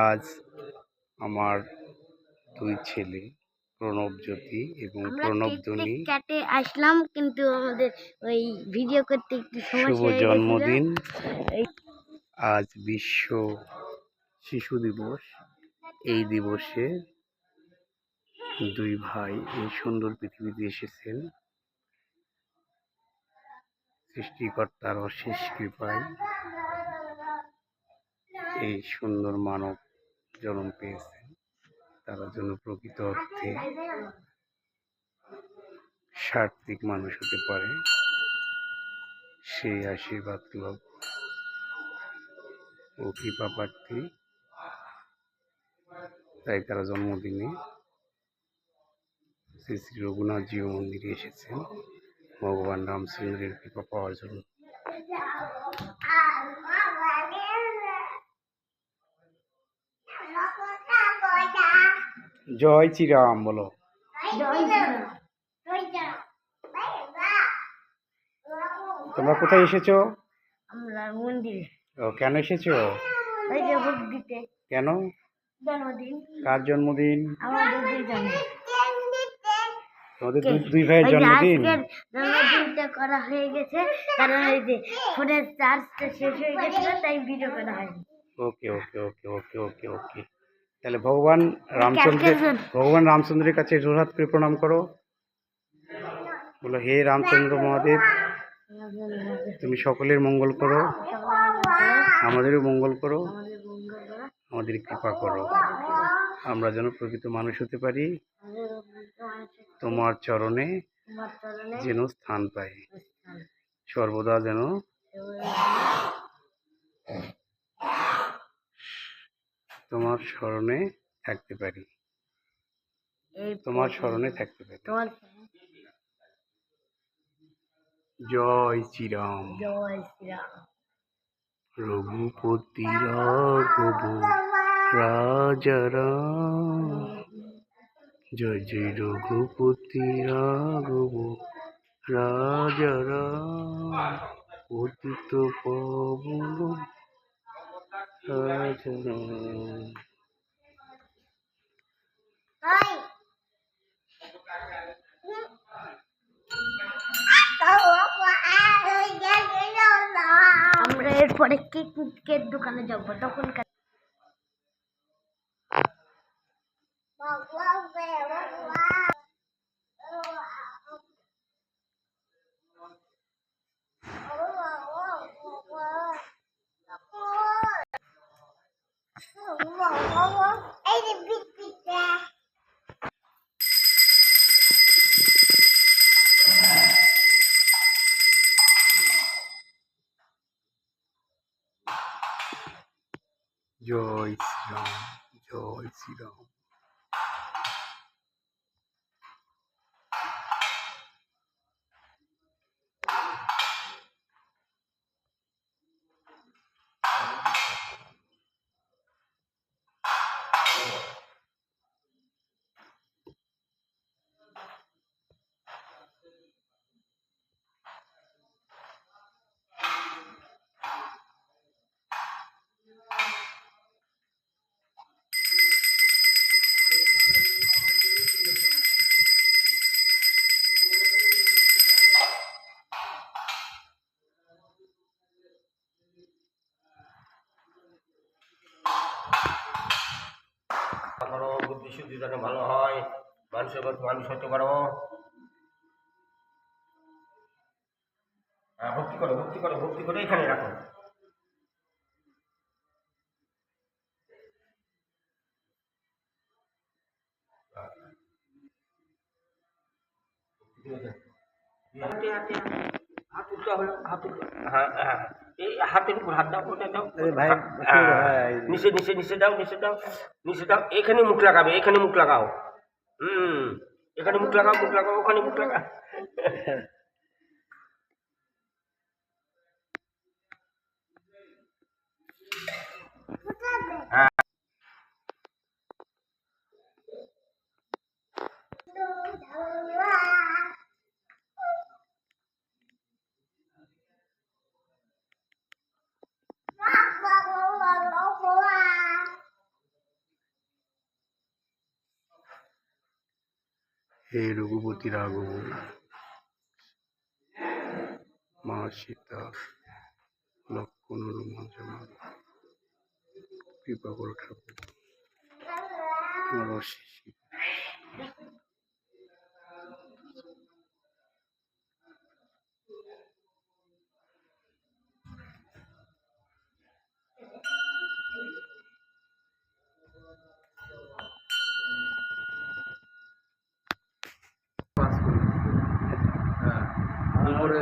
আজ আমার দুই ছেলে প্রণব জ্যোতি এবং প্রণব ধ্বনি কেটে আসলাম, কিন্তু আমাদের ওই ভিডিও করতে একটু শুভ সমস্যা হয়ে জন্মদিন। আজ বিশ্ব শিশু দিবস। এই দিবসে দুই ভাই এই সুন্দর পৃথিবীতে এসেছেন সৃষ্টিকর্তার অশেষ কৃপায়। এই সুন্দর মানব জন্ম পেয়েছেন, তারা যেন প্রকৃত অর্থে সার্থিক মানুষ হতে পারে, সেই আশীর্বাদ লাভ ও কৃপা প্রার্থী। তাই তারা জন্মদিনে শ্রী শ্রী রঘুনাথ জিউ মন্দিরে এসেছেন ভগবান রামচন্দ্রের কৃপা পাওয়ার জন্য। জয় শ্রীরাম বলো। তোমরা কোথায় এসেছো? আমরা মন্দিরে। ও, কেন এসেছো? ওই যে ভোগ দিতে। কেন? জন্মদিন। কার জন্মদিন? আমাদের দুইজনের। তোমাদের দুই ভাইয়ের জন্মদিন? জন্মদিনটা করা হয়ে গেছে, কারণ ওই যে ফোনের চার্জটা শেষ হয়ে গেছিল, তাই ভিডিও করা হয়নি। ওকে ওকে ওকে ওকে ওকে ওকে তাহলে ভগবান রামচন্দ্রের কাছে জোরহাত করে প্রণাম করো। বলো, হে রামচন্দ্র মহাদেব, তুমি সকলের মঙ্গল করো, আমাদেরও মঙ্গল করো, আমাদের কৃপা করো, আমরা যেন প্রকৃত মানুষ হতে পারি, তোমার চরণে যেন স্থান পাই, সর্বদা যেন তোমার স্মরণে থাকতে পারি, তোমার স্মরণে থাকতে পারি। জয় শ্রীরাম। জয় শ্রীরাম। রঘুপতি রাঘব রাজা রাম, জয় জয় রঘুপতি রাঘব রাজা রাম, পতিত পাবন রাজা রাম। আমরা এরপরে কেক দোকানে যাবো, তখন জয় শ্রীরাম, জয় শ্রীরাম। করো, বুদ্ধি শুদ্ধি যেন ভালো হয়, মানুষের মানুষ হতে পারো। ভক্তি করো, ভক্তি করো, ভক্তি করে এখানে রাখো। হাত উঠতে হলো, হাত উঠতে, হ্যাঁ হ্যাঁ, এই হাতের উপর হাত দাও, ওটা দাও ভাই, নিচে নিচে নিচে দাও, নিচে দাও, নিচে দাও। এখানে মুখ লাগাবে, এখানে মুখ লাগাও। এখানে মুখ লাগাও, মুখ লাগাও, ওখানে মুখ লাগাও। হে রঘুপতি রাঘব, মা সীতা লক্ষ্মণ হনুমান, কৃপা করো ঠাকুর তোমার অশেষ হ্যাঁ দুপুরে